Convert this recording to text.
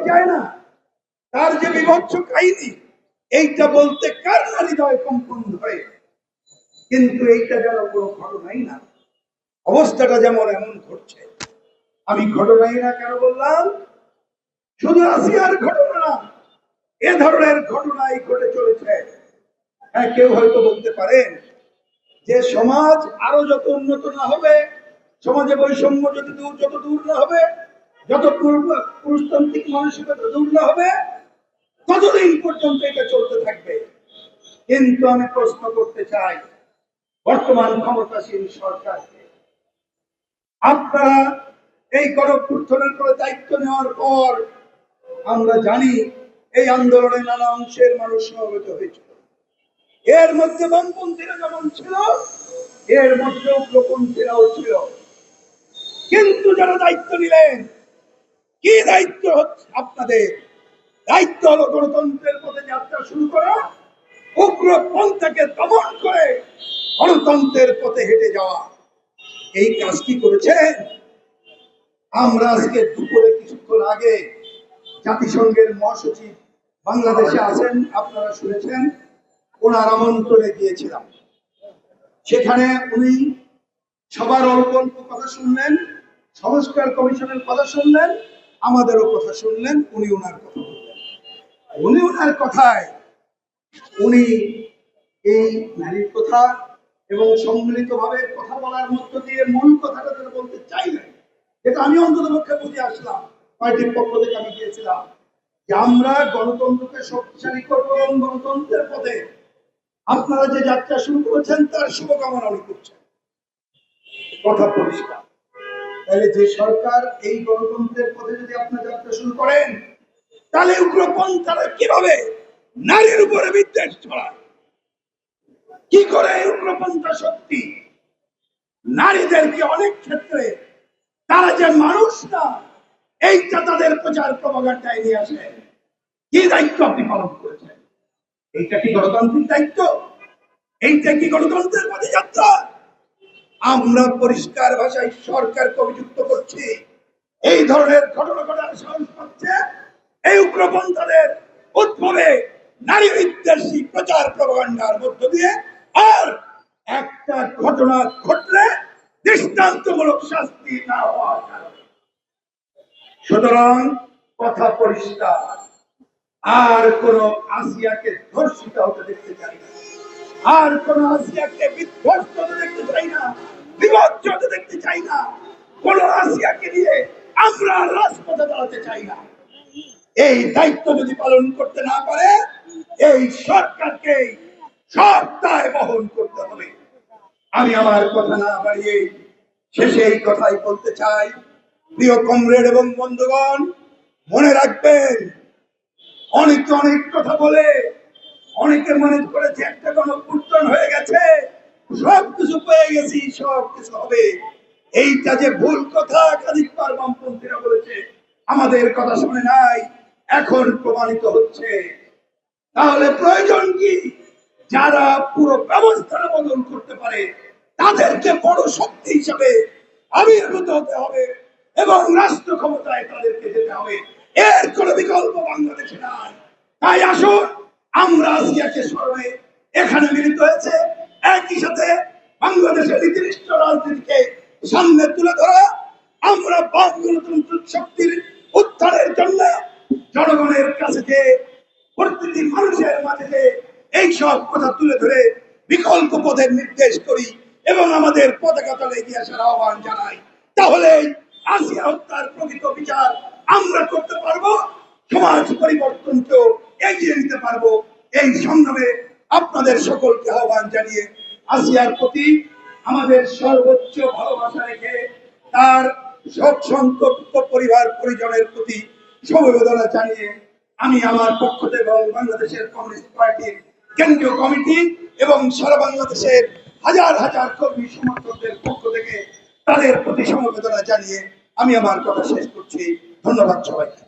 যায় না, তার যে বিভৎস কাহিনী, এইটা বলতে কার না হৃদয় কম্পন ধরে, কিন্তু এইটা যেন কোনো ঘটনাই না। অবস্থাটা যেমন এমন ঘটছে। আমি ঘটনাই না কেন বললাম? শুধু আসিয়ার ঘটনা না, এ ধরনের ঘটনাই ঘটে চলেছে। হ্যাঁ, কেউ হয়তো বলতে পারেন যে সমাজ আরো যত উন্নত না হবে, সমাজে বৈষম্য যত দূর না হবে, যত পুরুষতান্ত্রিক মানসিকতা দূর না হবে, ততদিন পর্যন্ত এটা চলতে থাকবে। কিন্তু আমি প্রশ্ন করতে চাই বর্তমান ক্ষমতাসীন সরকারকে, আপনারা এই গণঅভ্যুত্থানের করে দায়িত্ব নেওয়ার পর আমরা জানি এই আন্দোলনে নানা অংশের মানুষ সমবেত হয়েছিল। এর মধ্যে বামপন্থীরা যেমন ছিল, এর মধ্যে উগ্রপন্থীরাও ছিল। কিন্তু যারা দায়িত্ব নিলেন, কি দায়িত্ব হচ্ছে আপনাদের? দায়িত্ব হলো গণতন্ত্রের পথে যাত্রা শুরু করা, উগ্রপন্থাকে দমন করে গণতন্ত্রের পথে হেঁটে যাওয়া। এই কাজটি করেছেন। আমরা আজকে দুপুরে কিছুক্ষণ আগে জাতিসংঘের মহাসচিব বাংলাদেশে আছেন, আপনারা শুনেছেন, ওনার আমন্ত্রণে গিয়েছিলাম। সেখানে উনি সবার অল্প অল্প কথা শুনলেন, সংস্কার কমিশনের কথা শুনলেন, আমাদেরও কথা শুনলেন। উনি ওনার কথা বললেন। উনি ওনার কথায় উনি এই নারীর কথা এবং সম্মিলিতভাবে কথা বলার মধ্য দিয়ে মূল কথাটা তারা বলতে চাইলেন, যেটা আমি অন্তত পক্ষে বুঝে আসলাম। পার্টির পক্ষ থেকে আমি গিয়েছিলাম যে আমরা গণতন্ত্রকে শক্তিশালী করবো এবং গণতন্ত্রের পথে আপনারা যে যাত্রা শুরু করেছেন তার শুভকামনা উনি করছেন। কথা পরিষ্কার। তাহলে যে সরকার এই গণতন্ত্রের পথে যদি আপনার যাত্রা শুরু করেন, তাহলে উগ্রপন্থারা কিভাবে নারীর উপরে বিদ্বেষ ছড়ায়? কি করে উগ্রপন্থা শক্তি নারীদেরকে অনেক ক্ষেত্রে তারা যে মানুষ না, এইটা তাদের প্রচার প্রপাগান্ডায় নিয়ে আসে। কি দায়িত্ব আপনি পালন করেছেন? এইটা কি গণতান্ত্রিক দায়িত্ব? এইটা কি গণতন্ত্রের পথে যাত্রা? আমরা পরিষ্কার ভাষায় সরকারকে অভিযুক্ত করছি, এই ধরনের ঘটনা ঘটার সাহস পাচ্ছে এই উগ্রপন্থাদের উদ্ভবে নারী বিদ্বেষী প্রচার প্রপাগান্ডার মধ্য দিয়ে। আর একটা ঘটনা ঘটলে দৃষ্টান্তমূলক শাস্তি না হওয়ার কারণে। সুতরাং কথা পরিষ্কার, আর কোন আসিয়াকে ধর্ষিত হতে দেখতে চাই না, আর কোন আসিয়াকে বিধ্বস্ত হতে দেখতে চাই না, বিভৎস হতে দেখতে চাই না। কোন আসিয়াকে নিয়ে আমরা রাজপথে দাঁড়াতে চাই না। এই দায়িত্ব যদি পালন করতে না পারে, এই সরকারকে সব দায় বহন করতে হবে। আমি আমার কথা না বাড়িয়ে শেষে এই কথাই বলতে চাই, প্রিয় কমরেড এবং বন্ধুগণ, মনে রাখবেন, অনেকে অনেক কথা বলে, অনেকে মনে করেছে একটা গণঅভ্যুত্থান হয়ে গেছে, সবকিছু পেয়ে গেছি, সবকিছু হবে। এইটা যে ভুল কথা। একাধিকবার বামপন্থীরা বলেছে, আমাদের কথা শুনে নাই, এখন প্রমাণিত হচ্ছে। তাহলে প্রয়োজন কি? যারা পুরো ব্যবস্থাটা বদল করতে পারে তাদেরকে বড় শক্তি হিসাবে আবির্ভূত হতে হবে এবং রাষ্ট্র ক্ষমতায় তাদেরকে যেতে হবে। এর কোনো বিকল্প বাংলাদেশে নাই। তাই আসুন আমরা আজকে স্মরণে এখানে মিলিত হয়েছে, একই সাথে বাংলাদেশের নির্দিষ্ট রাজনীতিকে সামনে তুলে ধরা, আমরা বাম গণতান্ত্রিক শক্তির উত্থানের জন্য জনগণের কাছে যে প্রতিটি মানুষের মাঝে এই সব কথা তুলে ধরে বিকল্প পথের নির্দেশ করি এবং আমাদের পতাকা তলে এগিয়ে আসার আহ্বান জানাই। তাহলে আসিয়া হত্যার প্রকৃত বিচার আমরা করতে পারবো, সমাজ পরিবর্তনকেও এগিয়ে নিতে পারবো। এই সংগ্রামে আপনাদের সকলকে আহ্বান জানিয়ে আসিয়ার প্রতি আমাদের সর্বোচ্চ ভালোবাসা রেখে তার শোক সন্তপ্ত পরিবার পরিজনের প্রতি সমবেদনা জানিয়ে আমি আমার পক্ষ থেকে এবং বাংলাদেশের কমিউনিস্ট পার্টির কেন্দ্রীয় কমিটি এবং সারা বাংলাদেশের হাজার হাজার কর্মী সমর্থকদের পক্ষ থেকে তাদের প্রতি সমবেদনা জানিয়ে আমি আমার কথা শেষ করছি। ধন্যবাদ সবাইকে।